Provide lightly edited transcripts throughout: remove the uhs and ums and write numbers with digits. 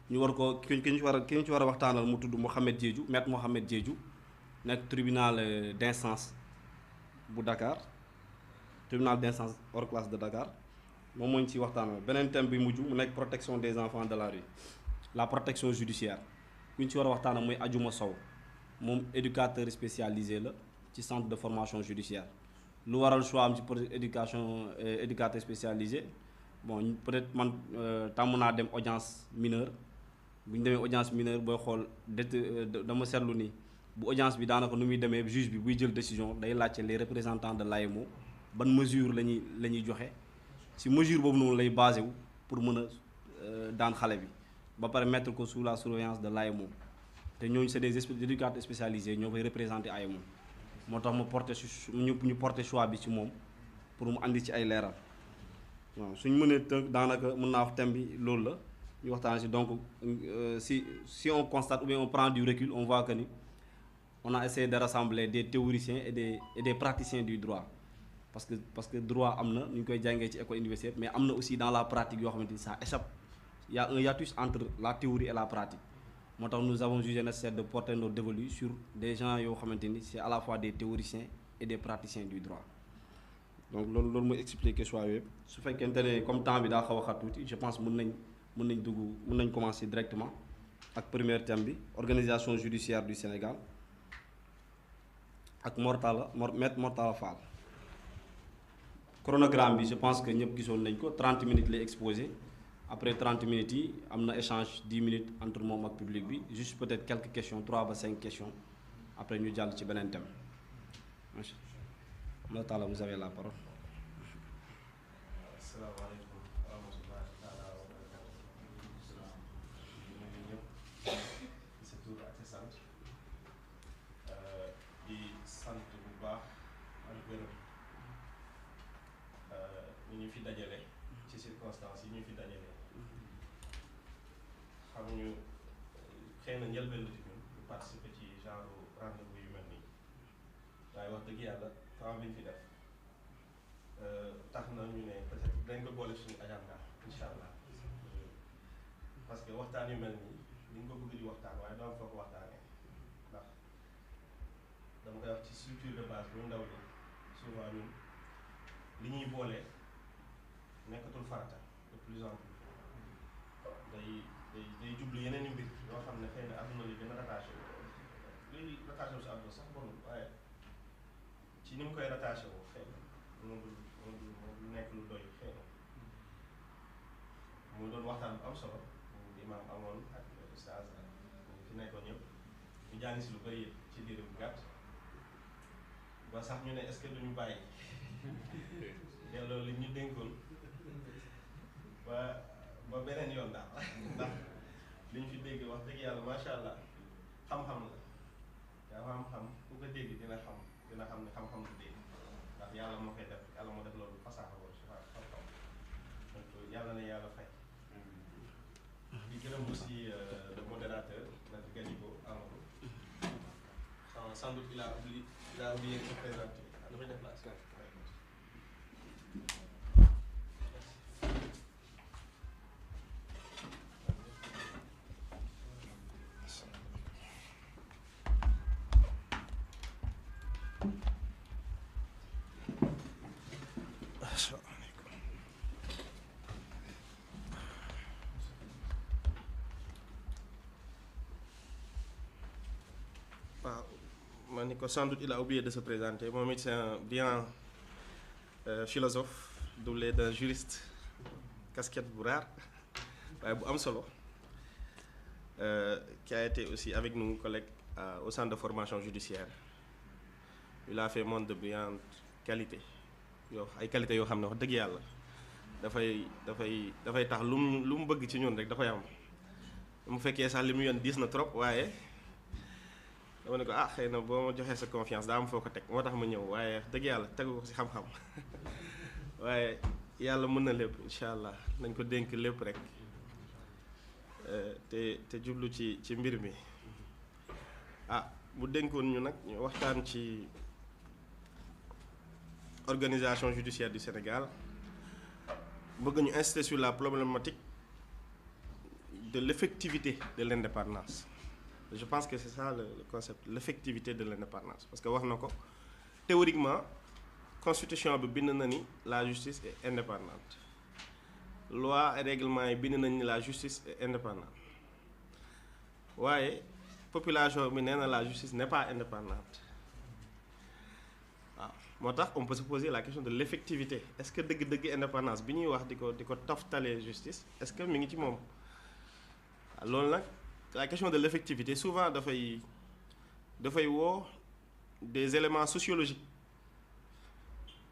ñu war ko ki ñu ci war a waxtaanal mu tudd Mohamed Diédhiou, maître Mohamed Diédhiou nekk tribunal d'instance bu Dakar, tribunal d'instance hors classe de Dakar moom moo ñu ciy waxtaanal. Beneen thème bi mujj mu nekk protection des enfants de la rue, la protection judiciaire ku ñu ci war a waxtaanal mooy Adjouma Sow, moom éducateur spécialisé la ci centre de formation judiciaire. lu waral choix am ci éducation éducateur spécialisé bon peut-être man tàmm naa dem audience mineure bu ñu demee audience mineure booy xool dama seetlu ni bu audience bi daanaka nu muy demee juge bi buy jël décision day laajte les représentants de l'AEMO ban mesure la ñuy joxe si mesure boobu noonu lay basé wu pour mën a daan xale bi ba pare mettre ko sous la surveillance de l'AEMO te ñooñu c'est des éducateurs spécialisés ñoo koy représenter AEMO moo tax ma porté ñu porté choix bi ci moom pour mu andi ci ay leeral waaw suñ mënee tënk daanaka mën naa wax thème bi loolu la ñu waxtaan ci. Donc si on constate ou bien on prend du recul, on voit que ni on a essayé de rassembler des théoriciens et des praticiens du droit parce que droit am na ñu koy jàngee ci école universitaire mais am na aussi dans la pratique yoo xamante ni ça échappe. Il y a un hiatus entre la théorie et la pratique. Moo tax nous avons jugé nécessaire de porter nos dévolus sur des gens yoo xamante ni c'est à la fois des théoriciens et des praticiens du droit. Donc loolu mooy expliquer choix yooyu su fekkente ne comme temps bi daa xaw a xat tuuti je pense mën nañ commencer directement ak premier thème bi, organisation judiciaire du Sénégal ak maître Mortala Fall. Chronogramme bi je pense que ñëpp gisoon nañ ko 30 minutes lay exposé. Après 30 minutes yi am na échange 10 minutes entre moom ak public bi, juste peut-être quelques questions 3 ba 5 questions après ñu jàll ci beneen thème. Monsieur Mortala, vous avez la parole. Asalaamaaleykum wa rahmatullahi taala wa barakatuh. Ñu ngi ñëpp ci sa tur ak sa sant di sant bu baax ak gërëm ñu fi dajale ci circonstances yi ñu fi dajale xam ñu xëy na njëlbeen la ci ñun ñu participer ci genre rendez-vous yu mel nii waaye wax dëgg yàlla temps bi ñu fi def tax na ñu ne peut-être dañ ko boole suñu agenda incha allah parce que waxtaan yu mel nii ni nga ko bëgg di waxtaan waaye doo am foo ko waxtaanee ndax dama koy wax ci structure de base bu ndaw li souvent ñun li ñuy boole nekkatul farata de plus en plus day jublu yeneen i mbir yoo xam ne xëy na àdduna li gën a rattaché luy rattaché wu si àdduna sax bonul waaye ci ni mu koy rattaché woo xëy na moom du nekk lu doy xëy na mu doon waxtaan bu am solo imam amoon ak ustaaz ak ñu fi nekkoon yëpp ñu jàng si lu bëri ci diir bu gàtt ba sax ñu ne est-ce que duñu bàyyi delloo li ñu dénkoon ba beneen yoon daal ndax li ñu fi dégg wax dëgg yàlla macha allah xam-xam la yaa xam-xam ku ko dégg dina xam ne xam-xam du dégg ndax yàlla moo koy def yàlla moo def loolu fasaaxa boobu si xam-xam donc yàlla na yàlla fay. di gërëm aussi le modérateur Maître Gadjigo Amadou sans doute il a oublié de se présenter. Dafay déplacé. Sans doute il a oublié de se présenter. Moi, c'est un bien philosophe, doublé d'un juriste, casquette bourrard, bu am solo, qui a été aussi avec nous, collègue au centre de formation judiciaire. Il a fait montre de brillante qualité. Ay qualité yoo xam ne wax dëgg yàlla dafay tax lu mu bëgg ci ñun rek da koy am mu fekkee sax li mu yoon diis na trop waaye dama ne ko xëy na boo ma joxee sa confiance daa am foo ko teg moo tax ma ñëw waaye dëgg yàlla tegu ko ci xam-xam waaye yàlla mën na lépp incha allah nañ ko dénk lépp rek te jublu ci mbir mi bu dénkoon ñu nag ñu waxtaan ci organisation judiciaire du Sénégal bëgg ñu insister sur la problématique de l'effectivité de l'indépendance. Je pense que c'est ça le concept, l'effectivité de l'indépendance. Parce que wax na ko théoriquement constitution bi bind na ni la justice est indépendante. Loi et règlement yi bind nañ ni la justice est indépendante. waaye population bi nee na la justice n'est pas indépendante. waaw moo tax on peut se poser la question de l'effectivité. Est-ce que dëgg-dëgg indépendance bi ñuy wax di ko toftalee justice est-ce que mi ngi ci moom. loolu nag la question de l'effectivité souvent dafay woo des éléments sociologiques,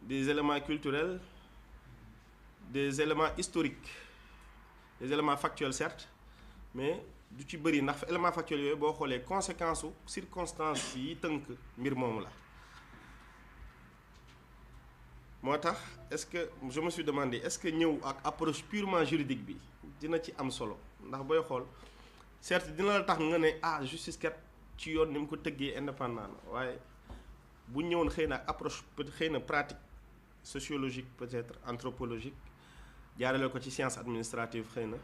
des éléments culturels, des éléments historiques, des éléments factuels certes, mais du ci bëri ndax éléments factuels yooyu boo xoolee conséquences ou circonstances yi tënk mbir moomu la. moo tax est-ce que je me suis demandé est-ce que ñëw ak approche purement juridique bi dina ci am solo ndax booy xool certes dina la tax nga ne justice kat ci yoon ni mu ko tëggee indépendant na waaye bu ñëwoon xëy na approche xëy na pratique sociologique peut-être anthropologique jaarale ko ci science administrative xëy na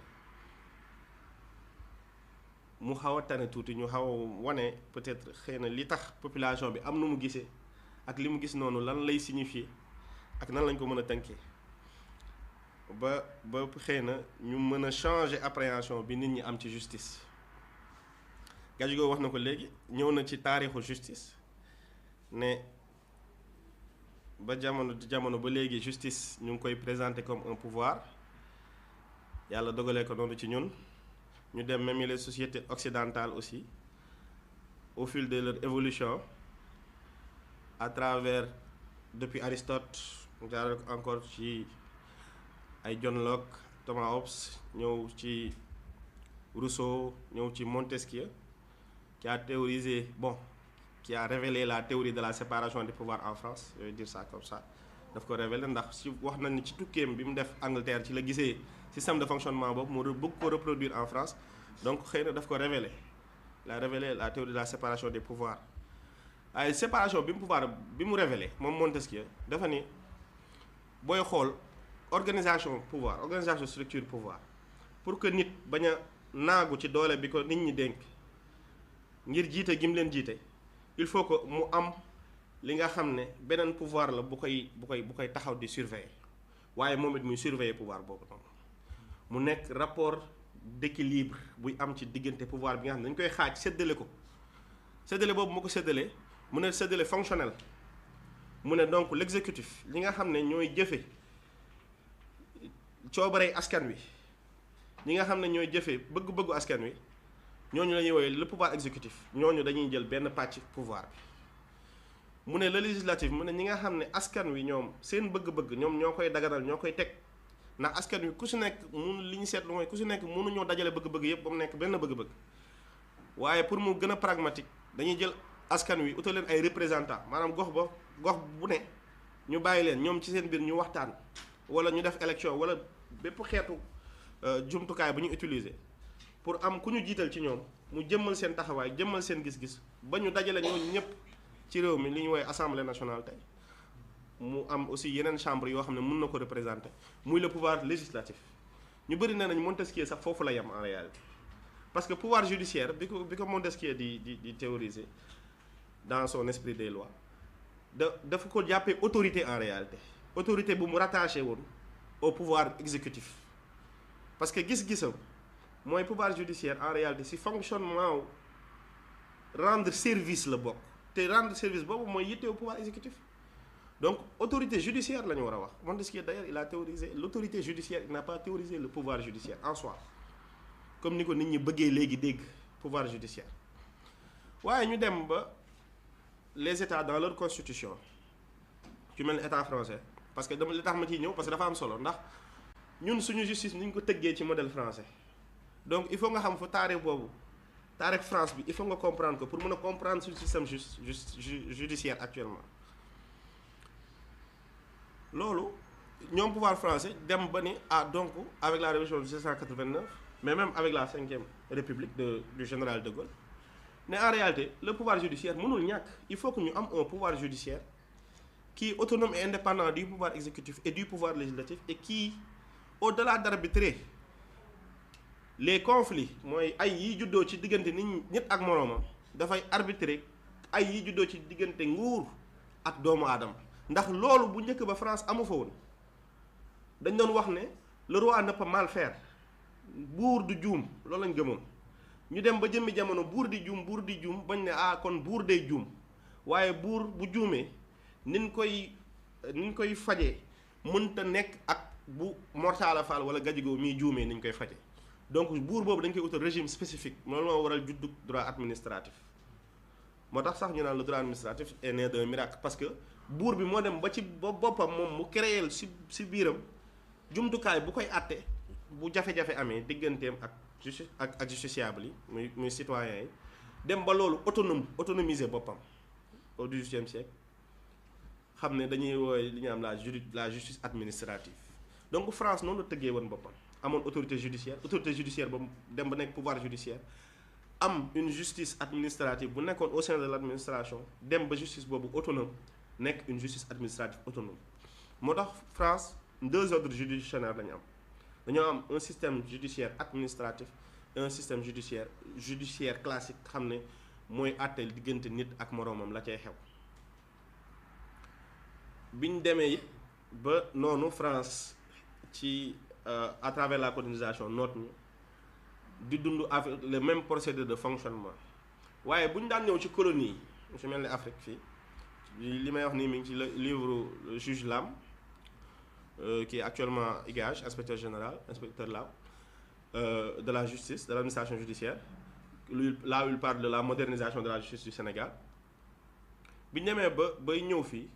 mu xaw a tane tuuti ñu xaw a wane peut-être xëy na li tax population bi am nu mu gisee ak li mu gis noonu lan lay signifier ak nan lañ ko mën a tënkee ba xëy na ñu mën a changer appréhension bi nit ñi am ci justice. Gadjigo wax na ko léegi ñëw na ci taarixu justice ne ba jamono ba léegi justice ñu ngi koy présenter comme un pouvoir yàlla dogalee ko noonu ci ñun ñu dem même les sociétés occidentales aussi au fil de leur évolution à travers depuis Aristote jaarale ko encore ci ay John Locke, Thomas Hobbes, ñëw ci Rousseau, ñëw ci Montesquieu qui a révélé la théorie de la séparation des pouvoirs en France, je vais dire ça comme ça. daf ko révélé ndax si wax nañ ni ci tukkeem bi mu def Angleterre ci la gisee système de fonctionnement boobu mu bëgg ko reproduire en France donc xëy na daf ko révélé. Il a révélé la théorie de la séparation des pouvoirs. ay séparation bi mu révélé moom Montesquieu dafa ni booy xool organisation pouvoir organisation structure pouvoir pour que nit bañ a naagu ci doole bi ko nit ñi dénk ngir jiite gi mu leen jiite il faut que mu am li nga xam ne beneen pouvoir la bu koy taxaw di surveiller waaye moom it muy surveiller pouvoir boobu noonu mu nekk rapport d'équilibre buy am ci diggante pouvoir bi nga xam ne dañ koy xaaj séddale ko séddale boobu mu ko séddalee mu ne séddale fonctionnel mu ne donc l'exécutif li nga xam ne ñooy jëfe coobarey askan wi ñi nga xam ne ñooy jëfe bëgg-bëggu askan wi ñooñu la ñuy woowee le pouvoir exécutif ñooñu dañuy jël benn pàcc pouvoir bi mu ne le législatif mu ne ñi nga xam ne askan wi ñoom seen bëgg-bëgg ñoom ñoo koy daganal ñoo koy teg ndax askan wi ku si nekk li ñu seetlu mooy ku si nekk mënuñoo dajale bëgg-bëgg yëpp ba mu nekk benn bëgg-bëgg waaye pour mu gën a pragmatique dañuy jël askan wi utal leen ay représentants maanaam gox bu ne ñu bàyyi leen ñoom ci seen biir ñu waxtaan wala ñu def élection wala bépp xeetu jumtukaay bu ñu utiliser pour am ku ñu jiital ci ñoom mu jëmmal seen taxawaay jëmmal seen gis-gis ba ñu dajale ñooñu ñëpp ci réew mi li ñu woowee assemblée nationale tey mu am aussi yeneen chambre yoo xam ne mën na ko représenter muy le pouvoir législatif ñu bëri nee nañ Montesquieu sax foofu la yem en réalité parce que pouvoir judiciaire bi ko Montesquieu di théoriser dans son esprit des lois dafa ko jàppee autorité en réalité autorité bu mu rattaché woon au pouvoir exécutif parce que gis-gisam mooy pouvoir judiciaire en réalité si fonctionnement rendre service la bokk te rendre service boobu mooy yitte au pouvoir exécutif donc autorité judiciaire la ñu war a wax Montesquieu d'ailleurs il a théorisé l'autorité judiciaire il n'a pas théorisé le pouvoir judiciaire en soi comme ni ko nit ñi bëggee léegi dégg pouvoir judiciaire waaye ñu dem ba les états dans leur constitution ci mel ni état français parce que dama li tax ma ciy ñëw parce que dafa am solo ndax ñun suñu justice ni ñu ko tëggee ci modèle français donc il faut nga xam fa taarix boobu taarix France bi il faut nga comprendre ko pour mën a comprendre suñu système judiciaire actuellement loolu ñoom pouvoir français dem ba ni donc avec la révolution de 1789 mais même avec la 5e république du général de Gaulle mais en réalité le pouvoir judiciaire mënul ñàkk il faut que ñu am un pouvoir judiciaire qui est autonome et indépendant du pouvoir exécutif et du pouvoir législatif et qui au-delà d'arbitrer les conflits mooy ay yi juddoo ci diggante nit ak moroomam dafay arbitrer ay yi juddoo ci diggante nguur ak doomu aadama ndax loolu bu njëkk ba France amu fa woon dañ doon wax ne le roi ne peut mal faire buur du juum loolu lañ gëmoon ñu dem ba jëmmi jamono buur di juum bañ ne kon buur day juum waaye buur bu juumee niñ koy fajee mënta nekk ak bu Mortala Fall wala Gadjigo mii juumee niñ koy faje donc buur boobu dañ koy utal régime spécifique loolu moo waral juddug droit administratif moo tax sax ñu naan le droit administratif est né d'un miracle parce que buur bi moo dem ba ci boppam moom mu créer si biiram jumtukaay bu koy àtte bu jafe-jafe amee digganteem ak justiciable yi muy citoyen yi dem ba loolu autonomiser boppam au XVIIIe siècle xam ne dañuy woowe li ñu am la justice administrative donc France noonu la tëggee woon boppam amoon autorité judiciaire ba dem ba nekk pouvoir judiciaire am une justice administrative bu nekkoon au sein de l'administration dem ba justice boobu autonome nekk une justice administrative autonome moo tax France 2 ordres juridictionnels la ñu am dañoo am un système judiciaire administratif et un système judiciaire classique xam ne mooy àtteel diggante nit ak moroomam la cay xew biñ demee ba noonu France ci à travers la colonisation noot ñu di dund avec le même procédé de fonctionnement waaye bu ñu daan ñëw ci colonie yi su mel ni Afrique fii li may wax nii mi ngi ci livre juge Lam qui est actuellement IGAJ inspecteur Lam de la justice de l'administration judiciaire là où il parle de la modernisation de la justice du Sénégal bi ñu demee bay ñëw fii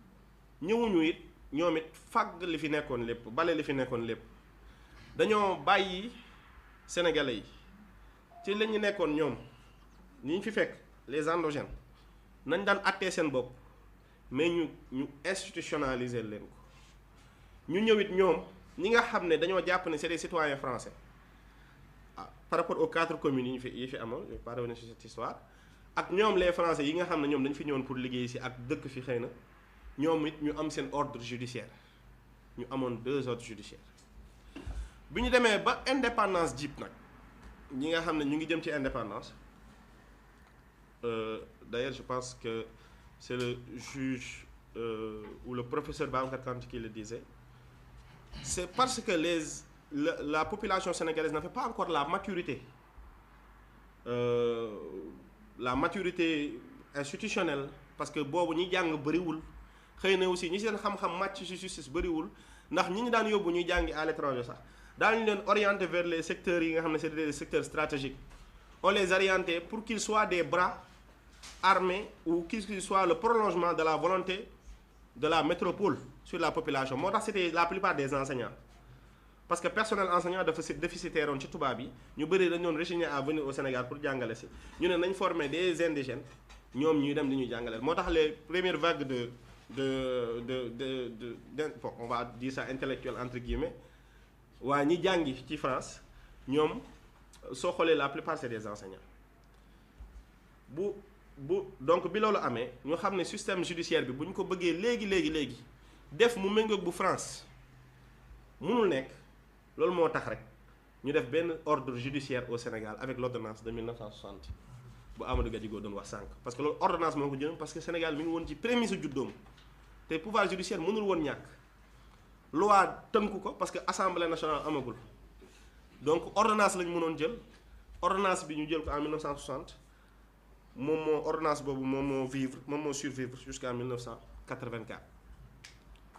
ñëwuñu it ñoom it fàgg li fi nekkoon lépp bale li fi nekkoon lépp dañoo bàyyi sénégalais yi ci la ñu nekkoon ñoom ñi ñu fi fekk les endogènes nañ daan attee seen bopp mais ñu institutionnaliser leen ko ñu ñëwit ñoom ñi nga xam ne dañoo jàpp ne c'est des citoyens français par rapport aux 4 communes yi fi amoon je vais pas revenir sur cette histoire ak ñoom les français yi nga xam ne ñoom dañu fi ñëwoon pour liggéey si ak dëkk fi xëy na ñoom it ñu am seen ordre judiciaire ñu amoon 2 ordres judiciaires bi ñu demee ba indépendance jib nag ñi nga xam ne ñu ngi jëm ci indépendance d'ailleurs je pense que c'est le juge ou le professeur Babacar Kanté qui le disait c'est parce que la population sénégalaise n'avait pas encore la maturité institutionnelle parce que boobu ñi jàng bëriwul xëy na aussi ñi seen xam-xam màcc ci justice bëriwul ndax ñi ñu daan yóbbu ñuy jàngi à l'étranger sax daañu leen orienter vers les secteurs yi nga xam ne c'est des secteurs stratégiques on les orientait pour qu'ils soient des bras armés ou qu'ils soient le prolongement de la volonté de la métropole sur la population moo tax c'était la plupart des enseignants parce que personnel enseignant dafa déficitaire woon ci tubaab yi ñu bëri dañu doon rechigner à venir au Sénégal pour jàngale si ñu ne nañ former des indigènes ñoom ñuy dem di ñuy jàngaleel moo tax les premières vagues de bon on va dire ça intellectuel entre guillemets waaye ñi jàngi ci France ñoom soo xoolee la plupart c'est des enseignants donc bi loolu amee ñu xam ne système judiciaire bi bu ñu ko bëggee léegi def mu méngoog bu France mënul nekk loolu moo tax rek ñu def benn ordre judiciaire au Sénégal avec l'ordonnance de 1960 bu Amadou Gadjigo doon wax sànq parce que loolu ordonnance moo ko jël parce que Sénégal mi ngi woon ci prémisse su juddoom te pouvoir judiciaire mënul woon ñàkk loi tënku ko parce que assemblée nationale amagul donc ordonnance lañ mënoon jël ordonnance bi ñu jël ko en 1960 moom moo ordonnance boobu moom moo survivre jusqu'en 1984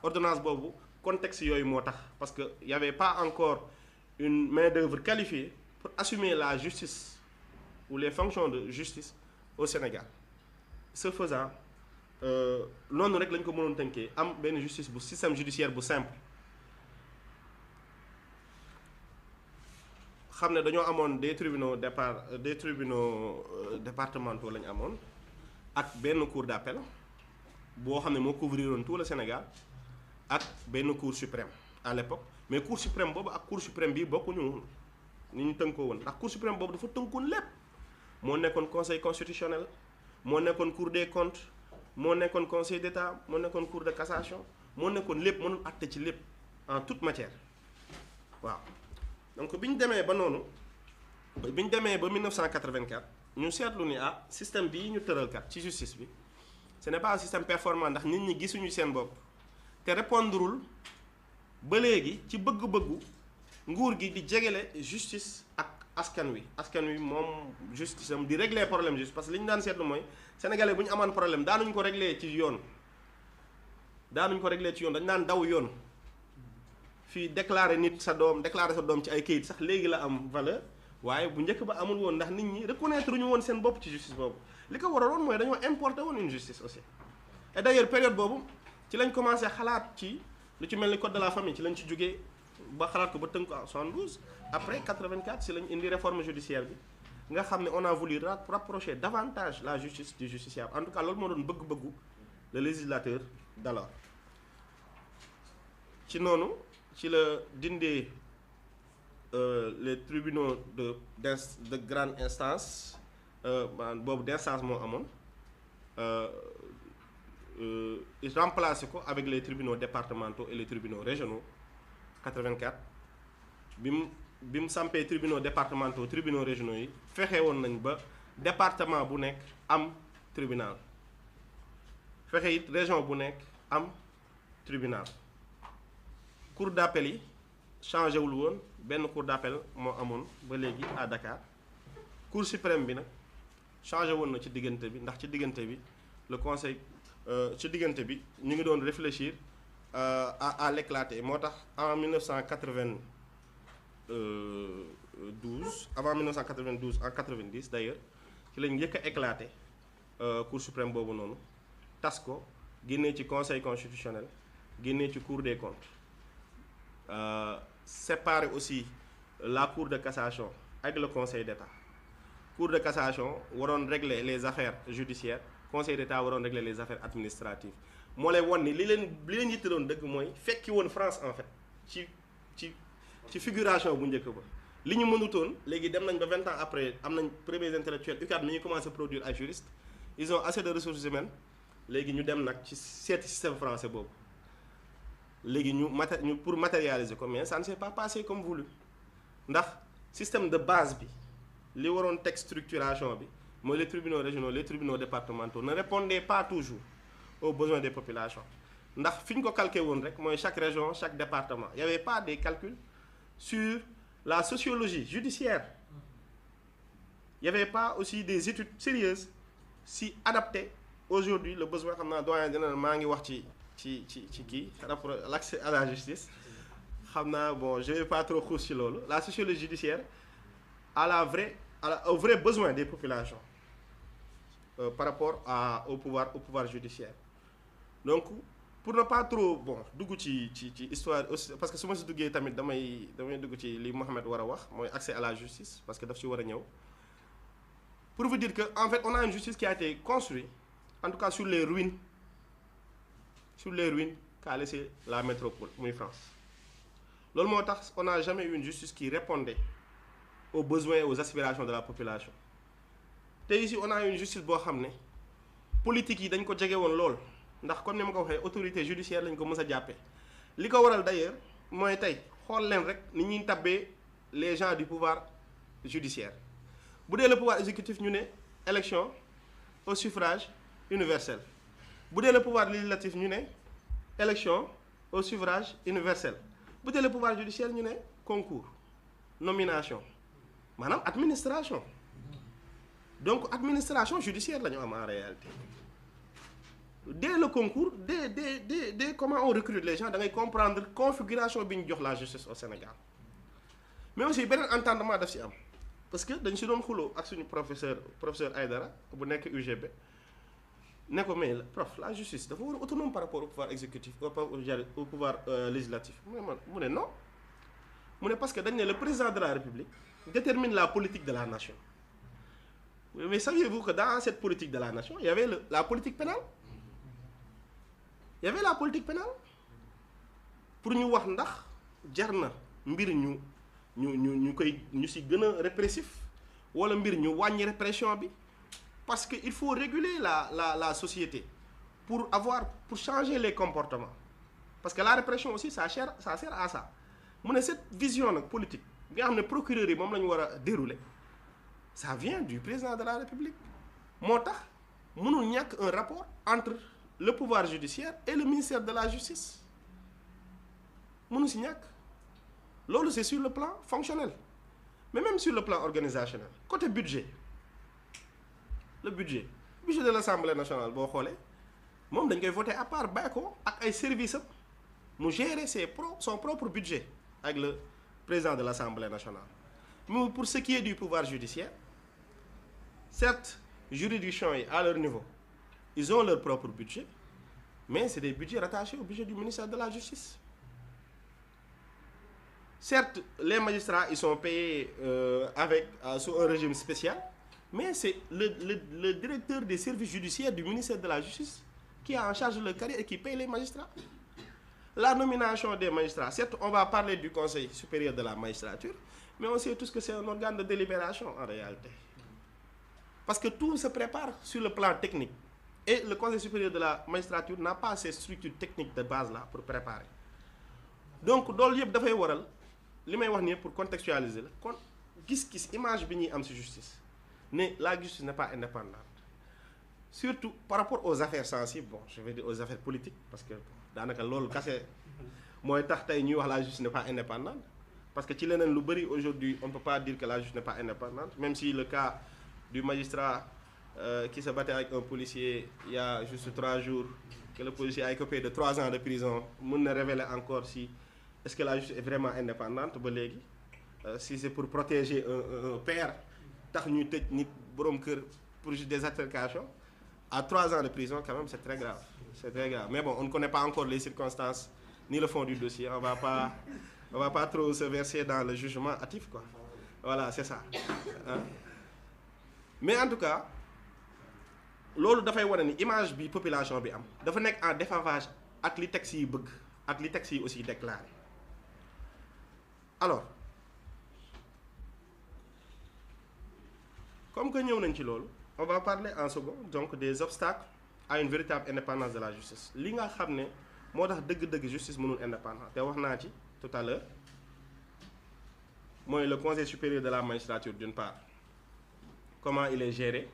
ordonnance boobu contexte yooyu moo tax parce que y avait pas encore une main-d'œuvre qualifiée pour assumer la justice ou les fonctions de justice au Sénégal ce faisant noonu rek lañ ko mënoon tënkee am benn justice bu système judiciaire bu simple xam ne dañoo amoon des tribunaux départementaux la ñu amoon ak benn cour d'appel boo xam ne moo couvriroon tout le Sénégal ak benn cour suprême à l'époque mais cour suprême boobu ak cour suprême bii bokkuñu ni ñu tënkoo woon ndax cour suprême boobu dafa tënkoon lépp moo nekkoon conseil constitutionnel moo nekkoon cour des comptes moo nekkoon conseil d'état moo nekkoon cour de cassation moo nekkoon lépp mënul àtte ci lépp en toute matière waaw donc bi ñu demee ba noonu bi ñu demee ba 1984 ñu seetlu ni système bii ñu tëral kat ci justice bi ce n'est pas un système performant ndax nit ñi gisuñu seen bopp te répondrul ba léegi ci bëgg-bëggu nguur gi di jegele justice ak askan wi moom justice am di régler problème juste parce que li ñu daan seetlu mooy sénégalais bu ñu amaan problème daanuñu ko régler ci yoon dañ daan daw yoon fii déclarer sa doom ci ay kayit sax léegi la am valeur waaye bu njëkk ba amul woon ndax nit ñi reconnaître ñu woon seen bopp ci justice boobu li ko waraloon mooy dañoo importer woon une justice aussi et d'ailleurs période boobu ci lañ commencé xalaat ci lu ci mel ni code de la famille ci lañ ci jógee ba xalaat ko ba tënk ko en 72 après 84 si lañ indi réforme judiciaire bi nga xam ne on a voulu rapprocher davantage la justice du justiciable en tout cas loolu moo doon bëgg-bëggu le législateur d'alors ci noonu ci la dindee les tribunaux de grande instance boobu d'instance moo amoon remplacé ko avec les tribunaux départementaux et les tribunaux régionaux 84 bi mu sampee tribunaux départementaux tribunaux régionaux yi fexe woon nañ ba département bu nekk am tribunal fexe it région bu nekk am tribunal cour d'appel yi changé wul woon benn cour d'appel moo amoon ba léegi à Dakar cour suprême bi nag changé woon na ci diggante bi ndax ci diggante bi le conseil ci diggante bi ñu ngi doon réfléchir à l'éclater moo tax en 1992 avant 1992 en 90 d'ailleurs ci lañ njëkk a éclater cour suprême boobu noonu tas ko génnee ci conseil constitutionnel génnee ci cour des comptes séparer aussi la cour de cassation avec le conseil d'État cour de cassation waroon régler les affaires judiciaires conseil d'État waroon régler les affaires administratives moo lay won ni li leen yittaloon dëgg mooy fekki woon France en fait ci figuration bu njëkk ba li ñu mënutoon léegi dem nañ ba 20 ans après am nañ premiers intellectuels UCAD mi ñu commencé produire ay juristes ils ont assez de ressources humaines léegi ñu dem nag ci seeti système français boobu léegi ñu pour matérialiser ko mais ça ne s'est pas passé comme voulu ndax système de base bi li waroon teg structuration bi mooy les tribunaux régionaux les tribunaux départementaux ne répondaient pas toujours aux besoins des populations ndax fi ñu ko calqué woon rek mooy chaque région chaque département il y avait pas des calculs sur la sociologie judiciaire il y avait pas aussi des études sérieuses si adaptées aujourd'hui le besoin xam naa doyen dina maa ngi wax ci kii rapport l'accès à la justice xam naa bon je vais pas trop xuus ci loolu la sociologie judiciaire au vrai besoin des populations par rapport au pouvoir judiciaire donc pour ne pas trop bon dugg ci histoire aussi parce que su ma si duggee tamit damay dugg ci li Mohamed war a wax mooy accès à la justice parce que daf ci war a ñëw pour vous dire que en fait on a une justice qui a été construite en tout cas sur les ruines qu'a laissé la métropole muy France loolu moo tax on n'a jamais eu une justice qui répondait aux besoins et aux aspirations de la population te ici on a une justice boo xam ne politique yi dañ ko jege woon lool ndax comme ni ma ko waxee autorité judiciaire lañ ko mës a jàppee li ko waral d'ailleurs mooy tey xool leen rek ni ñuy tabbee les gens du pouvoir judiciaire bu dee le pouvoir exécutif ñu ne élection au suffrage universel bu dee le pouvoir législatif ñu ne élection au suffrage universel bu dee le pouvoir judiciaire ñu ne concours nomination maanaam administration donc administration judiciaire la ñu am en réalité dès le concours dès comment on recrute les gens da ngay comprendre configuration bi ñu jox la justice au Sénégal mais aussi beneen entendement daf si am parce que dañ si doon xuloo ak suñu professeur Aïdara bu nekk UGB ne ko mais prof la justice dafa war a autonome par rapport au pouvoir exécutif au pouvoir législatif mu ne non mu ne parce que dañ ne le président de la République détermine la politique de la nation mais saviez-vous que dans cette politique de la nation il y avait la politique pénale il y avait la politique pénale pour ñu wax ndax jar na mbir ñu si gën a répressif wala mbir ñu wàññi répression bi parce que il faut réguler la société pour changer les comportements parce que la répression aussi ça sert à ça mu ne cette vision nag politique nga xam ne procureur yi moom la ñu war a dérouler ça vient du président de la République moo tax mënul ñàkk un rapport entre le pouvoir judiciaire et le ministère de la justice mënu si ñàkk loolu c'est sur le plan fonctionnel mais même sur le plan organisationnel côté budget le budget de l'Assemblée nationale boo xoolee moom dañ koy voter à part bàyyi ko ak ay services am mu gérer son propre budget avec le président de l'Assemblée nationale. Mais pour ce qui est du pouvoir judiciaire, certes, juridictions à leur niveau, ils ont leur propre budget, mais c'est des budgets rattachés au budget du ministère de la Justice. Certes, les magistrats, ils sont payés sous un régime spécial, mais c'est le directeur des services judiciaires du ministère de la Justice qui a en charge leur carrière et qui paye les magistrats. La nomination des magistrats, certes, on va parler du Conseil supérieur de la magistrature, mais on sait tous que c'est un organe de délibération en réalité. Parce que tout se prépare sur le plan technique. Et le Conseil supérieur de la magistrature n'a pas ces structures techniques de base-là pour préparer. Donc, loolu yëpp dafay waral li may wax nii pour contextualiser la kon gis-gis image bi ñuy am ci justice ne la justice n'est pas indépendante. Surtout par rapport aux affaires sensibles, bon, je vais dire aux affaires politiques, parce que daanaka loolu kase mooy tax tey ñuy wax la justice n'est pas indépendante. Parce que ci leneen lu bëri aujourd'hui on ne peut pas dire que la justice n'est pas indépendante, même si le cas du magistrat qui se battait avec un policier il y a juste 3 jours, que le policier a écopé de 3 ans de prison, mën na révéler encore si est-ce que la justice est vraiment indépendante ba léegi. Si c'est pour protéger un père tax ñuy tëj nit borom kër pour des altercations, à 3 ans de prison quand même c'est très grave. C'est très grave. Mais bon, on ne connaît pas encore les circonstances ni le fond du dossier. On va pas trop se verser dans le jugement hâtif, quoi. Voilà, c'est ça. Hein? Mais en tout cas, loolu dafay wane ni image bi population bi am dafa nekk en déphasage ak li texte yi bëgg ak li texte yi aussi déclaré. Alors, comme que ñëw nañ ci loolu, on va parler en second donc des obstacles à une véritable indépendance de la justice. Li nga xam ne moo tax dëgg-dëgg justice mënul indépendant te wax naa ci tout à l'heure mooy le Conseil supérieur de la magistrature d'une part. Comment il est géré?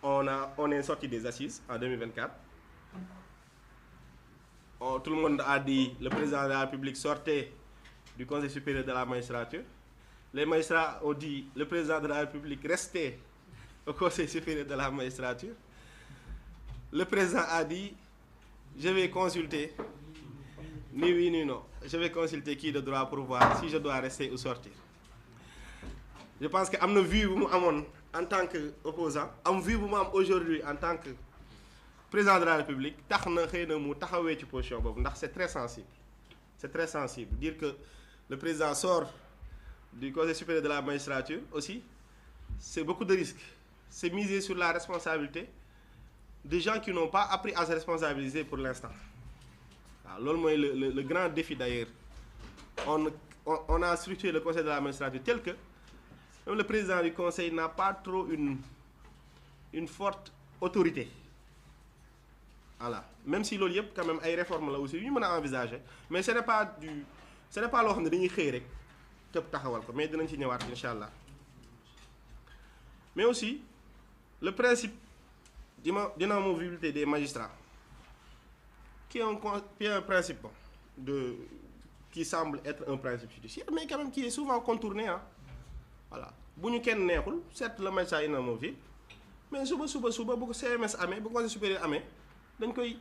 On est sorti des assises en 2024. Tout le monde a dit le président de la République sortait du Conseil supérieur de la magistrature. Les magistrats ont dit le président de la République restait au Conseil supérieur de la magistrature. Le président a dit je vais consulter, ni oui ni non, je vais consulter qui de droit pour voir si je dois rester ou sortir. Je pense que am na vue bu mu amoon en tant que opposant am vue bu mu am aujourd'hui en tant que président de la République tax na xëy na mu taxawee ci position boobu ndax c'est très sensible. C'est très sensible. Dire que le président sort du Conseil supérieur de la magistrature aussi, c'est beaucoup de risques. C'est miser sur la responsabilité des gens qui n'ont pas appris à se responsabiliser pour l'instant. waaw loolu mooy le grand défi d'ailleurs. On a structuré le Conseil de la magistrature tel que même le président du Conseil n'a pas trop une forte autorité. Voilà. Même si loolu yëpp quand même ay réformes la aussi yu ñu mën a envisager, mais ce n'est pas loo xam ne dañuy xëy rek tëb taxawal ko, mais dinañ ci ñëwaat incha allah. Mais aussi le principe d'inamovibilité des magistrats qui est un principe qui semble être un principe judiciaire, mais quand même qui est souvent contourné. Voilà bu ñu kenn neexul certes le magistrat inamovible, mais suba bu ko CMS amee bu Conseil supérieur amee dañ koy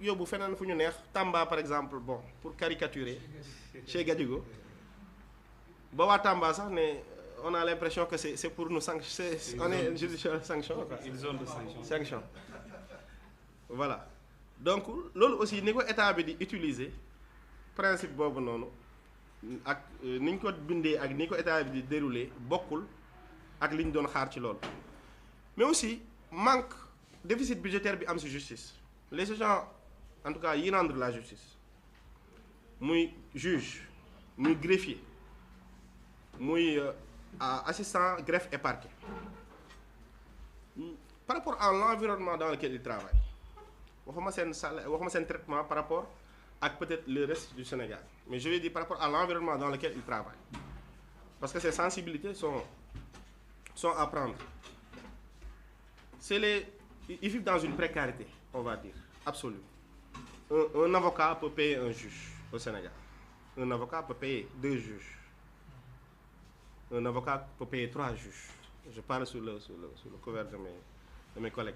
yóbbu feneen fu ñu neex. Tamba par exemple, bon, pour caricaturer chez Gadigo ba waa Tamba sax ne on a l'impression que c'est pour nous sanctionner, on est judiciaire sanction quoi. Une zone de sanction. Voilà. Donc loolu aussi ni ko état bi di utiliser principe boobu noonu ak ni ñu ko bindee ak ni ko état bi di dérouler bokkul ak li ñu doon xaar ci loolu. Mais aussi déficit budgétaire bi am ci justice. Les agents en tout cas yi rendre la justice muy juge muy greffier muy assistant greffe et parquet par rapport à l'environnement dans lequel ils travaillent. waxuma seen salaire waxuma seen traitement par rapport ak peut-être le reste du Sénégal, mais je vais dire par rapport à l'environnement dans lequel ils travaillent. parce que ces sensibilités sont à prendre. Ils vivent dans une précarité, on va dire, absolue. Un avocat peut payer un juge au Sénégal. Un avocat peut payer 2 juges. Un avocat peut payer 3 juges. Je parle sur le couvert de mes collègues.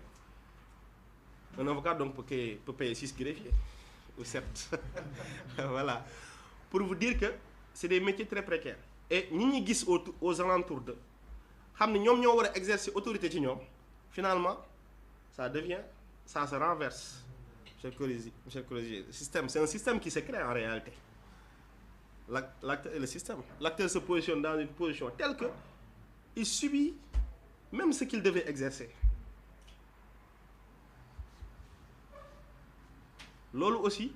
Un avocat donc peut payer 6 greffiers ou 7. Voilà. Pour vous dire que c'est des métiers très précaires. Et ñi gis aux alentours de xam ne ñoom ñoo war a exercer autorité ci ñoom finalement ça se renverse. Monsieur Corrigi, le système, c'est un système qui se crée en réalité. L'acteur se positionne dans une position telle que il subit même ce qu'il devait exercer. Loolu aussi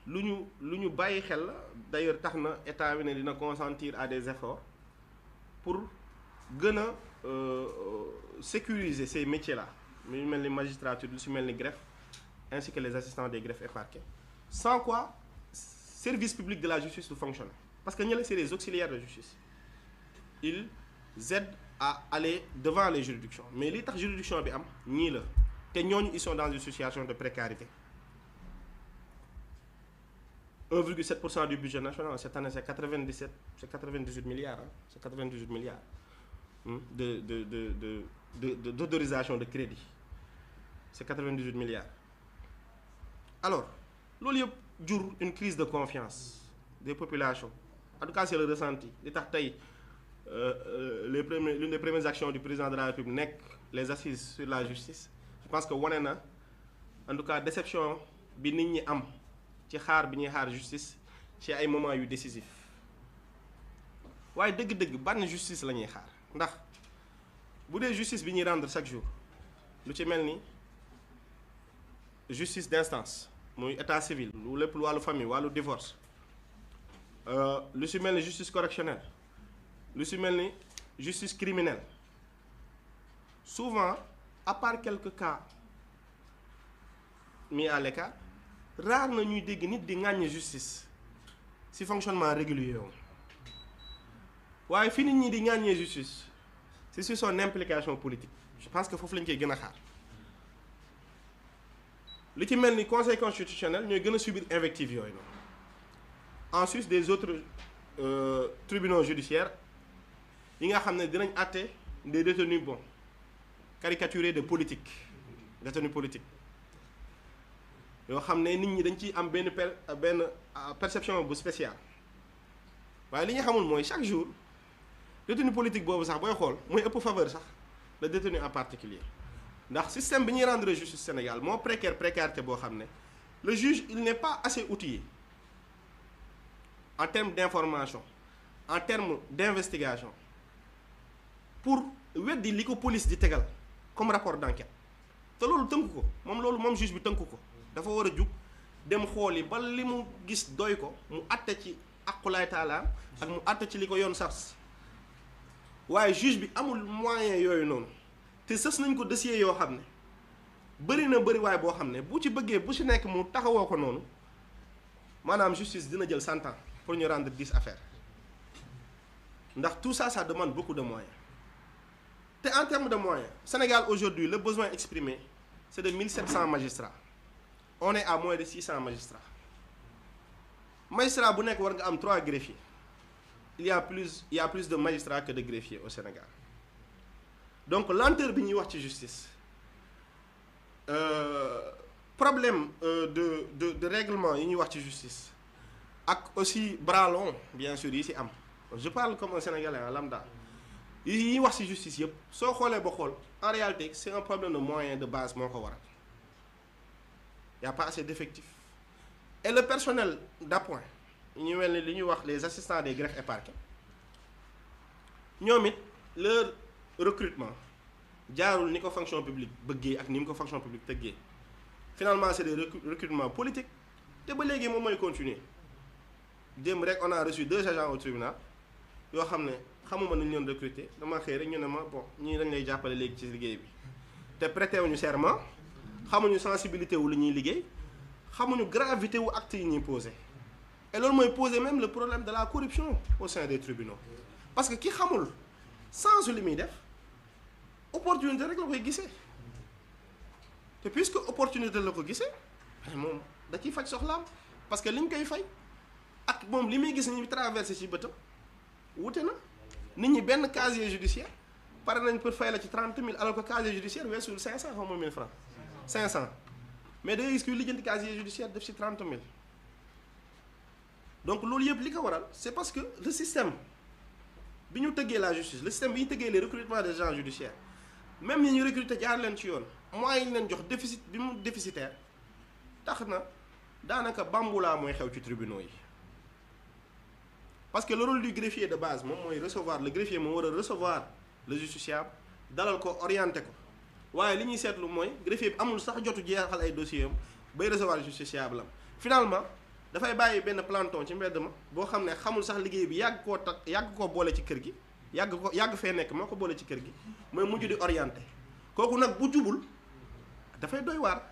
lu ñu bàyyi xel la d'ailleurs tax na état bi ne dina consentir à des efforts pour gën a sécuriser ces métiers-là lu mel ni magistrature lu si mel ni greffe ainsi que les assistants des greffes et parquets, sans quoi service public de la justice ne fonctionne. Parce que ñële c'est des auxiliaires de justice. Ils aident à aller devant les juridictions. Mais li tax juridiction bi am ñii la te ñooñu ils sont dans une situation de précarité. 1,7% du budget national cette année c'est 98 milliards. Hein? C'est 98 milliards d'autorisation de crédit. C'est 98 milliards. Alors, loolu yëpp jur une crise de confiance des populations. En tout cas, c'est le ressenti. Li tax tey l'une des premières actions du président de la République nekk les assises sur la justice. Je pense que wane na en tout cas déception bi nit ñi am ci xaar bi ñuy xaar justice ci ay moments yu décisifs. Waaye dëgg-dëgg ban justice la ñuy xaar ndax bu dee justice bi ñuy rendre chaque jour lu ci mel ni justice d'instance muy état civil lu lépp lu wàllu famille wàllu divorce lu ci mel ni justice correctionnelle lu ci mel ni justice criminelle souvent à part quelques cas mis à l'écart rare na ñuy dégg nit di ŋàññ justice ci fonctionnement régulier woon waaye fi nit ñi di ŋàññee justice c'est sur son implication politique je pense que foofu lañ koy gën a xaar li ci mel ni conseil constitutionnel ñooy gën a subir invective yooyu noonu en sus des autres tribunaux judiciaires yi nga xam ne dinañ àtte des détenus bon caricaturés de politique détenus politiques yoo xam ne nit ñi dañ ciy am benn perception bu spéciale waaye li ñu xamul mooy chaque jour détenu politique boobu sax booy xool mooy ëpp faveur sax le détenu en particulier ndax système bi ñuy rendre justice Sénégal moo précarité boo xam ne le juge il n'est pas assez outillé en termes d'information en termes d'investigation pour weddi li ko police di tegal comme rapport d'enquête te loolu tënku ko moom juge bi tënku ko dafa war a jug dem xooli ba li mu gis doy ko mu àtte ci aqulaay taala ak mu àtte ci li ko yoon sars waaye juge bi amul moyen yooyu noonu te sës nañ ko dossier yoo xam ne bëri na bëri waaye boo xam ne bu ci bëggee bu ci nekk mu taxawoo ko noonu maanaam justice dina jël 100 ans pour ñu rendre 10 affaires ndax tout ça demande beaucoup de moyens te en termes de moyens Sénégal aujourd'hui le besoin exprimé c'est de 1700 magistrats on est à moins de 600 magistrats magistrat bu nekk war nga am 3 greffiers il y a plus de magistrats que de greffiers au Sénégal donc lenteur bi ñuy wax ci justice problème de règlement yi ñuy wax ci justice ak aussi bras long bien sûr yi ci am je parle comme un Sénégalais en lambda yi ñuy wax ci justice yëpp soo xoolee ba xool en réalité c'est un problème de moyens de base moo ko waral y a pas assez d'effectifs et le personnel d'appoint ñu mel ni li ñuy wax les assistants des greffes et parquets ñoom it leur recrutement jaarul ni ko fonction publique bëggee ak ni mu ko fonction publique tëggee finalement c'est des recrutements politiques te ba léegi moom mooy continuer démb rek on a reçu 2 agents au tribunal yoo xam ne xamuma nañ leen recruter dama xëy rek ñu ne ma bon ñii dañ lay jàppale léegi ci liggéey bi te prêté wuñu serment xamuñu sensibilité wu li ñuy liggéey xamuñu gravité wu actes yi ñuy posé et loolu mooy poser même le problème de la corruption au sein des tribunaux parce que ki xamul sensu li muy def opportunité rek la koy gisee te puisque opportunité la ko gisee moom da ciy faj soxlaam parce que liñ koy fay ak moom li muy gis ni traversé ci bëtam wute na nit ñi benn casier judiciaire pare nañ pour fay la ci 30 000 alors que casier judiciaire weesul 500 xaw ma 1000 francs 500 mais da ngay gis kuy lijjanti casier judiciaire def ci 30 000 donc loolu yëpp li ko waral c'est parce que le système bi ñu tëggee la justice le système bi ñu tëggee les recrutements des agents judiciaires même ñi ñu recruter jaar leen ci yoon moyens yi ñu leen jox déficit bi mu déficitaire tax na daanaka bambulaa mooy xew ci tribunaux yi parce que le rôle du greffier de base moom mooy recevoir le greffier moom war a recevoir le justiciable dalal ko orienté ko waaye li ñuy seetlu mooy greffier bi amul sax jotu jeexal ay dossier am bay recevoir justiciable am finalement dafay bàyyi benn planton ci mbedd ma boo xam ne xamul sax liggéey bi yàgg koo boole ci kër gi yàgg fee nekk moo ko boole ci kër gi mooy mujj di orienté kooku nag bu jubul dafay doy waar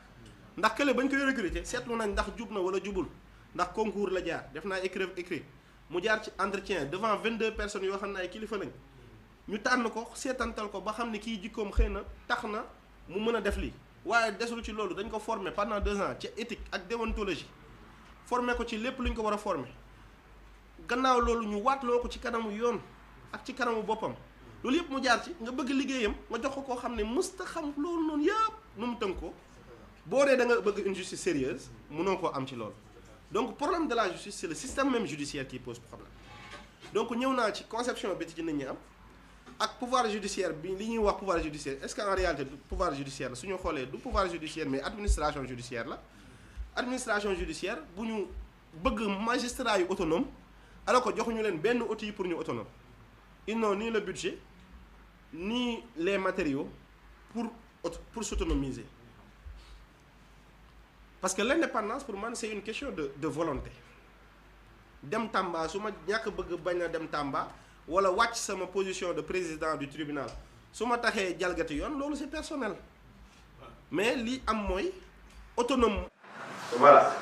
ndax kële bañ koy recruter seetlu nañ ndax jub na wala jubul ndax concours la jaar def naa écrit mu jaar ci entretien devant 22 personnes yoo xam ne ay kilifa lañ ñu tànn ko seetantal ko ba xam ne kii jikkoom xëy na tax na mu mën a def lii waaye desul ci loolu dañ ko former pendant 2 ans ci éthique ak déontologie former ko ci lépp lu ñu ko war a former gannaaw loolu ñu waatloo ko ci kanamu yoon ak ci kanamu boppam loolu yëpp mu jaar ci nga bëgg liggéeyam nga jox ko koo xam ne mësta xam loolu noonu yëpp nu mu tënk ko boo dee da nga bëgg une justice sérieuse mënoo koo am ci loolu donc problème de la justice c'est le système même judiciaire qui pose problème donc ñëw naa ci conception bi ci nit ñi am ak pouvoir judiciaire bi li ñuy wax pouvoir judiciaire est-ce que en réalité du pouvoir judiciaire la su ñu xoolee du pouvoir judiciaire mais administration judiciaire la administration judiciaire bu ñu bëgg magistrat yu autonome alors que joxuñu leen benn outil pour ñu autonome ils n'ont ni le budget ni les matériaux pour s'autonomiser parce que l'indépendance pour man c'est une question de volonté dem Tamba su ma ñàkk bëgg bañ a dem Tamba wala wàcc sama position de président du tribunal su ma taxee jalgati yoon loolu c'est personnel mais li am mooy autonome. Voilà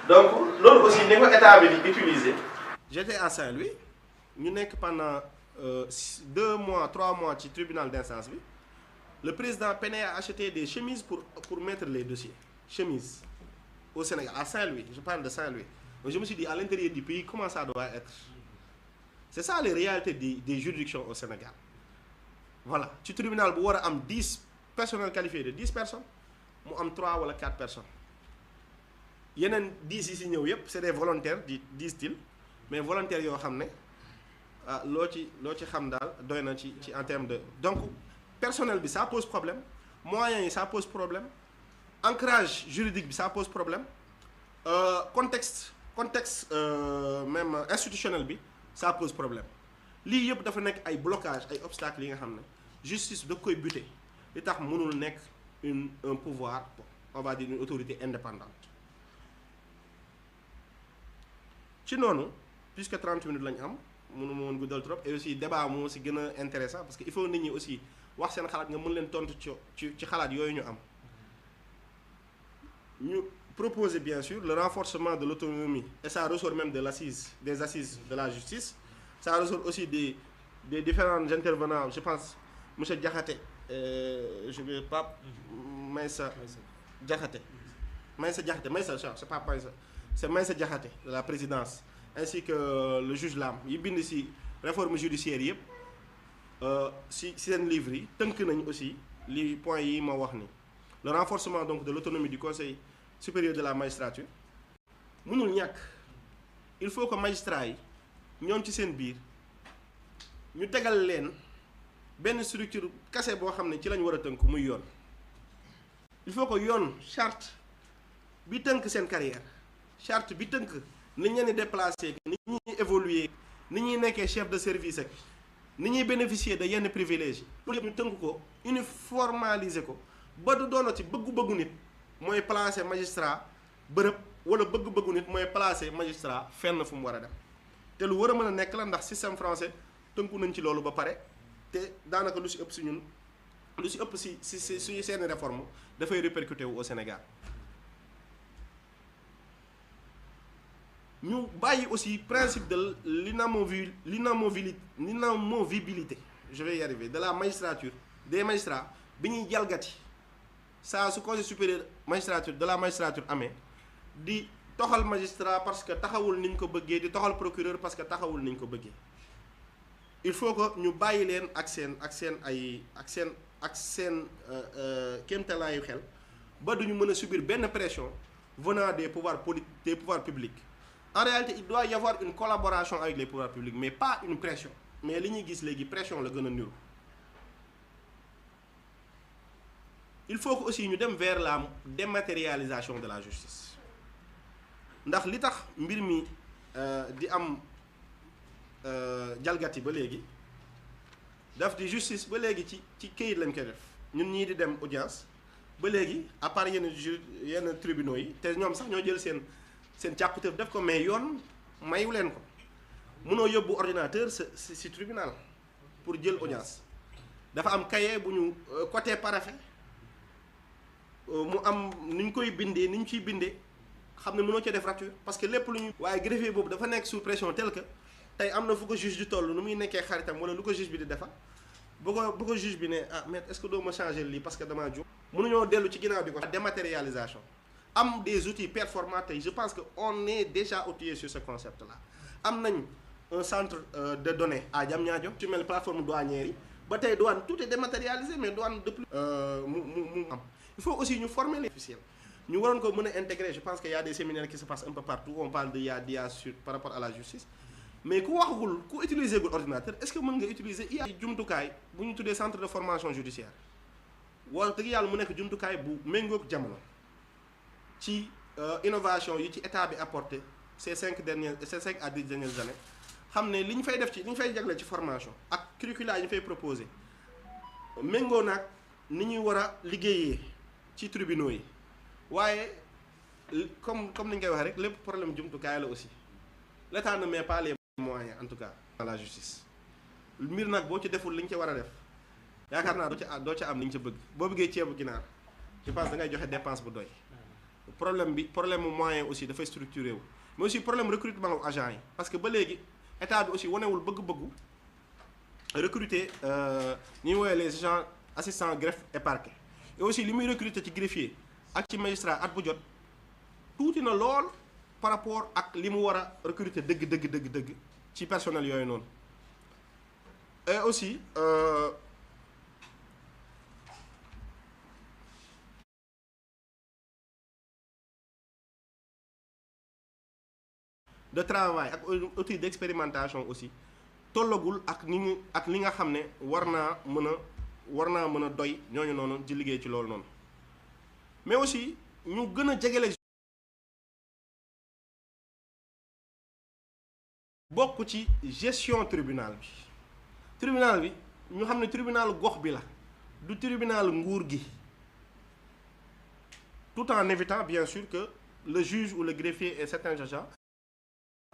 donc loolu aussi ni ko état bi di utiliser. J'étais à Saint-Louis ñu nekk pendant 2 mois 3 mois ci tribunal d'instance bi le président peinait à acheter des chemises pour mettre les dossiers chemises au Sénégal à Saint-Louis je parle de Saint-Louis donc je me suis dit à l'intérieur du pays comment ça doit être c'est ça les réalités des juridictions au Sénégal voilà ci tribunal bu war a am 10 personnels qualifiés de 10 personnes mu am 3 wala 4 personnes yeneen 10 yi si ñëw yépp c'est des volontaires disent-ils mais volontaires yoo xam ne loo ci xam daal doy na ci en termes de donc personnel bi ça pose problème moyens yi ça pose problème ancrage juridique bi ça pose problème contexte même institutionnel bi ça pose problème lii yëpp dafa nekk ay blocage ay obstacles yi nga xam ne justice da koy buter li tax mënul nekk un pouvoir on va dire une autorité indépendante ci noonu puisque 30 minutes lañu am mënuma woon guddal trop et aussi débat moo si gën a intéressant parce que il faut nit ñi aussi wax seen xalaat nga mën leen tontu ci xalaat yooyu ñu am ñu proposer bien sûr le renforcement de l'autonomie et ça ressort même des assises de la justice ça ressort aussi des différents intervenants je pense monsieur Diakhaté je vais pas Maïssa Diakhaté c'est pas Maïssa c'est Maïssa Diakhaté de la présidence ainsi que le juge Lam yi bind ci réforme judiciaire yëpp ci seen livre yi tënk nañ aussi li points yi ma wax ni le renforcement donc de l'autonomie du conseil supérieur de la magistrature mënul ñàkk il faut que magistrats yi ñoom ci seen biir ñu tegal leen benn structure kase boo xam ne ci lañ war a tënk muy yoon il faut que yoon charte bi tënk seen carrière charte bi tënk ni ñu leen di déplacer ni ñuy évoluer ni ñuy nekkee chef de service ak ni ñuy bénéficier de yenn privilèges loolu yëpp ñu tënk ko uniformaliser ko ba du doonati bëggu-bëggu nit mooy placer magistrat bërëb wala bëgg-bëggu nit mooy placer magistrat fenn fu mu war a dem te lu war a mën a nekk la ndax système français tënku nañ ci loolu ba pare te daanaka lu si ëpp si ñun lu si ëpp si suñu seeni réforme dafay répercuter wu au Sénégal ñu bàyyi aussi principe de l'inamovibilité je vais y arriver de la magistrature des magistrats bi ñuy jalgati saa su conseil supérieur magistrature de la magistrature amee di toxal magistrat parce que taxawul niñ ko bëggee di toxal procureur parce que taxawul niñ ko bëggee il faut que ñu bàyyi leen ak seen kéemtalaayu xel ba duñu mën a subir benn pression venant des pouvoirs publics. En réalité il doit y avoir une collaboration avec les pouvoirs publics mais pas une pression mais li ñuy gis léegi pression la gën a niru. Il faut que aussi ñu dem vers la dématérialisation de la justice ndax li tax mbir mi di am jalgati ba léegi daf di justice ba léegi ci këyit lañ koy def ñun ñii di dem audience ba léegi à part yenn tribunaux yi te ñoom sax ñoo jël seen càkkutéef def ko mais yoon mayu leen ko mënoo yóbbu ordinateur si tribunal pour jël audience dafa am cahier bu ñu côté paraphé mu am ni ñu koy bindee ni ñu ciy bindee xam ne mënoo cee def rature parce que lépp lu ñu. waaye greffier boobu dafa nekk sous pression tel que tey am na fu ko juge di toll nu muy nekkee xaritam wala lu ko juge bi di defa bu ko juge bi ne ah mais est-ce que doo ma changer lii parce que damaa jóg. mënuñoo dellu ci ginnaaw di ko. dématérialisation am des outils performants tey je pense que on est déjà outillé sur ce concept là am nañ un centre de données à Diamniadio ci mel plateforme douanière yi ba tey douane tout est dématérialisé mais douane de plus mu am. Il faut aussi ñu former les officiels ñu waroon ko mën a intégrer je pense que y a des séminaires qui se passent un peu partout on parle de IA sur par rapport à la justice mais ku waxagul ku utiliser gul ordinateur est-ce que mën nga utiliser IA jumtukaay bu ñu tuddee centre de formation judiciaire wax dëgg yàlla mu nekk jumtukaay bu méngoog jamono ci innovation yi ci état bi apporté ces 5 à 10 dernières années xam ne li ñu fay def li ñu fay jagle ci formation ak curricula yi ñu fay proposé méngoo naag ni ñuy war a liggéeyee ci tribunaux yi waaye comme ni ñu koy waxee rek lépp problème jumtukaay la aussi l'État ne met pas les moyens en tout cas dans la justice mbir nag boo ci deful li ñu ci war a def yaakaar naa doo ca am li ñu ca bëgg boo bëggee ceebu ginaar je pense da ngay joxe dépense bu doy problème mu moyen aussi dafay structuré wu mais aussi problème recrutement wu agent yi parce que ba léegi état bi aussi wanewul bëgg-bëggu recruter ñuy woowee les agents assistant greffe et parquet et aussi li muy recruter ci greffier ak ci magistrat at bu jot tuuti na lool par rapport ak li mu war a recruter dëgg ci personnel yooyu noonu et aussi de travail ak outil d'expérimentation aussi tollagul ak li nga xam ne war naa mën a doy ñooñu noonu ci liggéey ci loolu noonu mais aussi ñu gën a jegele bokk ci gestion tribunal bi ñu xam ne tribunal gox bi la du tribunal nguur gi tout en évitant bien sûr que le juge ou le greffier et certains agents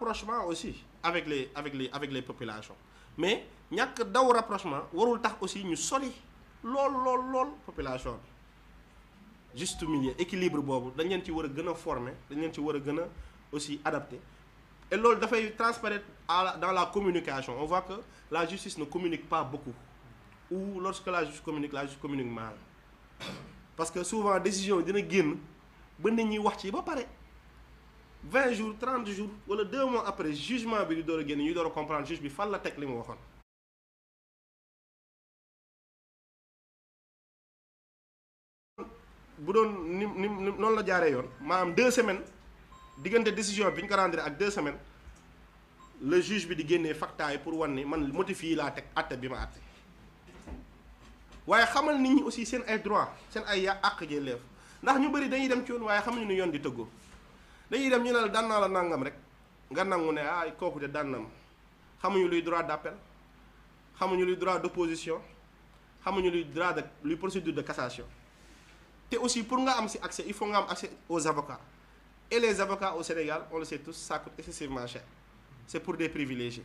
rapprochement aussi avec les populations mais ñàkk daw rapprochement warul tax aussi ñu sori lool population bi juste milieu équilibre boobu dañ leen ci war a gën a former dañ leen ci war a gën a aussi adapter et loolu dafay transparaître dans la communication on voit que la justice ne communique pas beaucoup ou lorsque la justice communique mal parce que souvent décision dina génn ba nit ñi wax ci ba pare 20 jours 30 jours wala 2 mois après jugement bi di door a génn ñuy door a comprendre juge bi fan la teg li mu waxoon. bu doon ni noonu la jaaree yoon maanaam 2 semaines diggante décision bi ñu ko rendre ak 2 semaines le juge bi di génnee facta yi pour wan ni man motif yi laa teg àtte bi ma àtte waaye xamal nit ñi aussi seen ay droit seen ay àq ak yelleef ndax ñu bëri dañuy dem ci yoon waaye xamuñu ni yoon di tëggoo. dañuy dem ñu ne la daan naa la nangam rek nga nangu ne kooku de daan na ma xamuñu luy droit d'appel xamuñu luy droit d'opposition xamuñu luy procédure de cassation te aussi pour nga am ci accès il faut nga am accès aux avocats et les avocats au Sénégal on le sait tous ça coûte excessivement cher c'est pour des privilégiés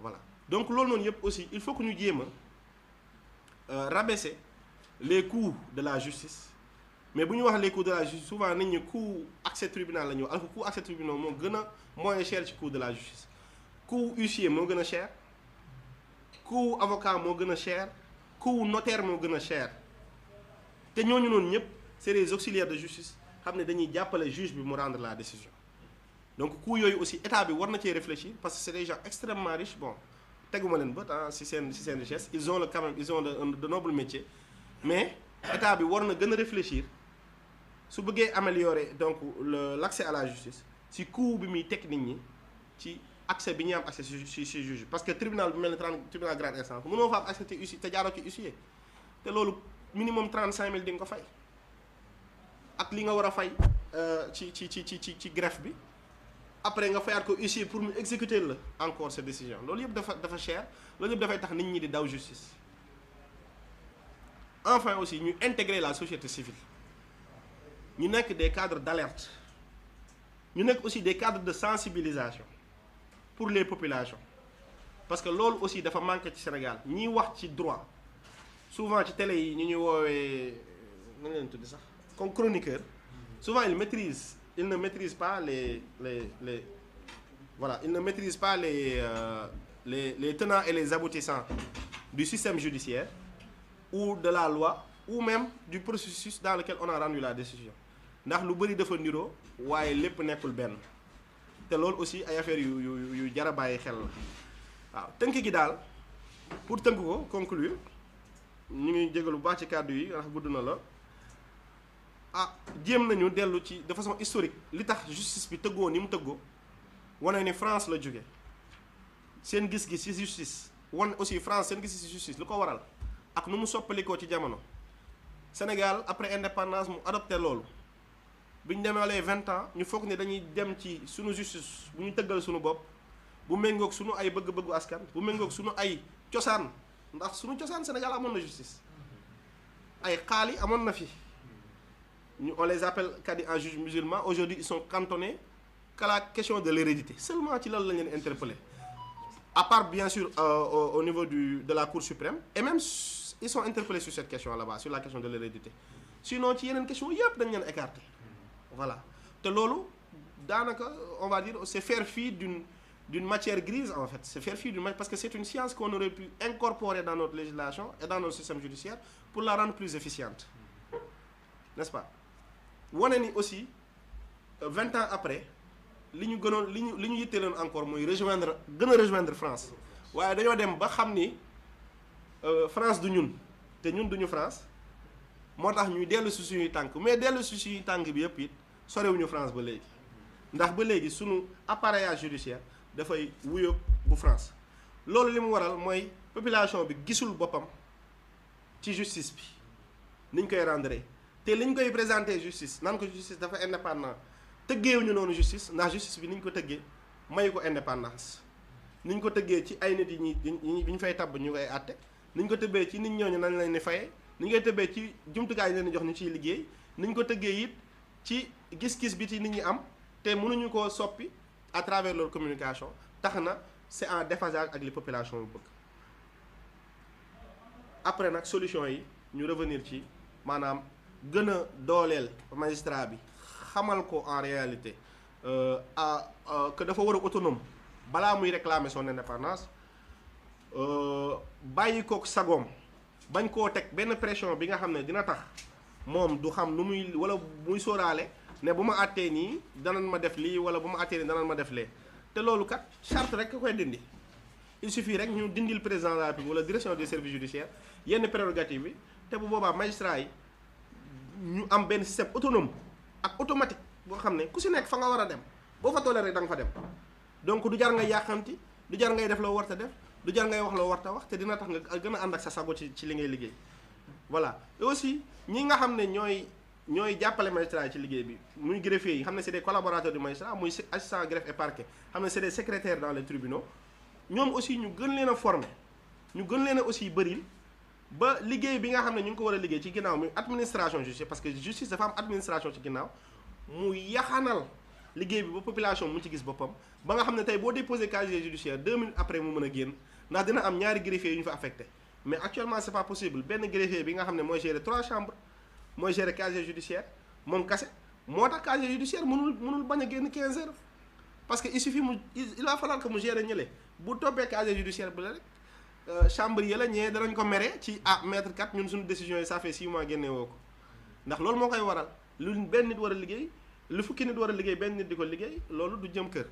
voilà donc loolu noonu yëpp aussi il faut que ñu jéem a rabaisser les coûts de la justice mais bu ñu wax les coûts de la justice souvent nit ñi coût accès tribunal la ñu alors que coût accès tribunal moo gën a moins cher ci coût de la justice coût huissier moo gën a cher coût avocat moo gën a cher coût notaire moo gën a cher te ñooñu noonu ñëpp c'est des auxiliaires de justice xam ne dañuy jàppale juge bi mu rendre la décision donc coût yooyu aussi état bi war na cee réfléchir parce que c'est des gens extrêmement riches bon teguma leen bët si seen richesse ils ont quand même ils ont de nobles métiers mais état bi war na gën a réfléchir su bëggee améliorer donc l'accès à la justice si coût bi muy teg nit ñi ci accès bi ñuy am accès si juge parce que tribunal bi mel ni tribunal grande instance mënoo fa am accès te jaaroo ci huissier te loolu minimum 35 000 di nga ko fay ak li nga war a fay ci greffe bi après nga fayaat ko huissier pour mu exécuter la encore cette décision loolu yëpp dafa cher loolu yëpp dafay tax nit ñi di daw justice. Enfin aussi ñu intégrer la société civile ñu nekk des cadres d'alerte ñu nekk aussi des cadres de sensibilisation pour les populations parce que loolu aussi dafa manqué ci Sénégal ñiy wax ci droit souvent ci télé yi ñu ñuy woowee na leen tuddi sax comme chroniqueur souvent ils ne maîtrisent pas les voilà ils ne maîtrisent pas les tenants et les aboutissants du système judiciaire ou de la loi ou même du processus dans lequel on a rendu la décision ndax lu bëri dafa niroo waaye lépp nekkul benn te loolu aussi ay affaires yu jar a bàyyi xel la waaw tënk gi daal pour tënk ko conclure ñu ngi jégalu bu baax ci kàddu yi ndax gudd na la jéem nañu dellu ci de façon historique li tax justice bi tëggoo ni mu tëggoo wane ni France la jóge seen gis-gis ci justice wan aussi France seen gis-gis ci justice lu ko waral ak nu mu soppalikoo ci jamono Sénégal après indépendance mu adopté loolu bi ñu demee les 20 ans ñu foog ne dañuy dem ci sunu justice bu ñu tëggal sunu bopp bu méngoog sunu ay bëgg-bëggu askan bu méngoog sunu ay cosaan ndax sunu cosaan Sénégal amoon na justice ay xaali amoon na fi on les appelle kadi en juge musulman aujourd'hui ils sont cantonnés qu'à la question de l'hérédité seulement ci loolu la leen interpellé à part bien sûr au niveau de la Cour suprême et même ils sont interpellés sur cette question là-bas sur la question de l'hérédité sinon ci yeneen question yëpp dañ leen écarté voilà te loolu daanaka on va dire c'est faire fi d'une matière grise en fait c'est faire fi d'une matière parce que c'est une science qu'on aurait pu incorporer dans notre législation et dans notre système judiciaire pour la rendre plus efficiente n'est-ce pas wane ni aussi 20 ans après li ñu gënoon li ñu yitteeloon encore mooy rejoindre France waaye dañoo dem ba xam ni France du ñun te ñun duñu France moo tax ñuy dellu si suñuy tànk mais dellu si suñuy tànk bi yëpp it sorewuñu France ba léegi ndax ba léegi suñu appareillage judiciaire dafay wuyoo bu France loolu li mu waral mooy population bi gisul boppam ci justice bi niñ koy rendre te liñ koy présenter justice naan ko justice dafa indépendant tëggeewuñu noonu justice ndax justice bi niñ ko tëggee mayu ko indépendance niñ ko tëggee ci ay nit yi bi ñu fay tabb ñu koy àtte niñ ko tëbbee ci nit ñooñu nañ leen di fayee niñ koy tëbbee ci jumtukaay yi leen di jox ñu ciy liggéey niñ ko tëggee it ci gis-gis bi ci nit ñi am te mënuñu koo soppi à travers leur communication tax na c'est en déphasage ak li population yu bëgg après nag solution yi ñu revenir ci maanaam gën a dooleel magistrat bi xamal ko en réalité que dafa war a autonome balaa muy réclamer son indépendance bàyyi kook sagoom bañ koo teg benn pression bi nga xam ne dina tax moom du xam nu muy wala muy sóoraale ne bu ma àttee nii danañ ma def lii wala bu ma àttee nii danañ ma def lee te loolu kat charte rek ka koy dindi il suffit rek ñu dindil président de la République wala direction des services judiciaires yenn prérogative bi te bu boobaa magistrat yi ñu am benn système autonome ak automatique boo xam ne ku si nekk fa nga war a dem boo fa tollee rek da nga fa dem donc du jar ngay yàqamti du jar ngay def loo warta def du jar ngay wax loo warta wax te dina tax nga gën a ànd ak sa sago ci li ngay liggéey voilà et aussi ñi nga xam ne ñooy jàppale magistrat yi ci liggéey bi muy greffier yi xam ne c'est des collaborateurs du magistrat muy assistant greffe et parquet xam ne c'est des secrétaires dans les tribunaux ñoom aussi ñu gën leen a former ñu gën leen a aussi bëril ba liggéey bi nga xam ne ñu ngi ko war a liggéey ci ginnaaw muy administration justice parce que justice dafa am administration ci ginnaaw mu yaxanal liggéey bi ba population mu ci gis boppam ba nga xam ne tey boo déposé casier judiciaire 2 minutes après mu mën a génn ndax dina am ñaari greffier yu ñu fa affecté mais actuellement c'est pas possible benn greffier bi nga xam ne mooy gérer 3 chambres mooy gérer casier judiciaire moom kase moo tax casier judiciaire mënul bañ a génn 15 heures parce que il suffit il va falloir que mu gérer ñële bu toppee casier judiciaire bi la rek chambre yi la ñee danañ ko mere ci maître kat ñun suñu décision yi ça fait 6 mois génne woo ko ndax loolu moo koy waral lu benn nit war a liggéey lu fukki nit war a liggéey benn nit di ko liggéey loolu du jëm kër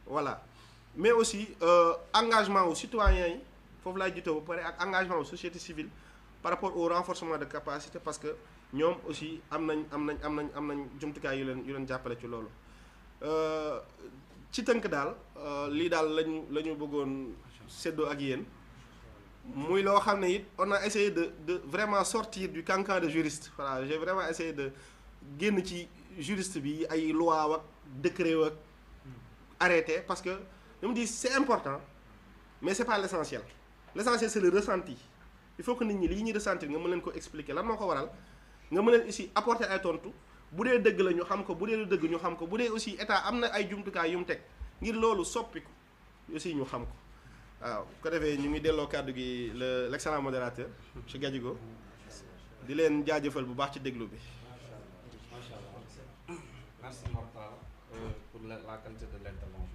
voilà mais aussi engagement wu citoyens yi foofu laay jiite ba pare ak engagement wu société civile par rapport au renforcement de capacité parce que ñoom aussi am nañ jumtukaay yu leen jàppale ci loolu ci tënk daal lii daal la ñu bëggoon séddoo ak yéen muy loo xam ne it on a essayé de vraiment sortir du cancan de juriste voilà j'ai vraiment essayé de génn ci juriste bi ay loi ak décret ak arrêté parce que je me dis c'est important mais c'est pas l'essentiel l'essentiel c'est le ressenti il faut que nit ñi lii ñuy ressentir nga mën leen ko expliquer lan moo ko waral nga mën leen aussi apporter ay tontu bu dee dëgg la ñu xam ko bu dee lu dëgg ñu xam ko bu dee aussi état am na ay jumtukaay yu mu teg ngir loolu soppiku aussi ñu xam ko waaw bu ko defee ñu ngi delloo kàddu gi l'excellent modérateur monsieur Gadjigo di leen jaajëfal bu baax ci déglu bi. Macha Allah. Merci Mortala pour la qualité de l'intervention.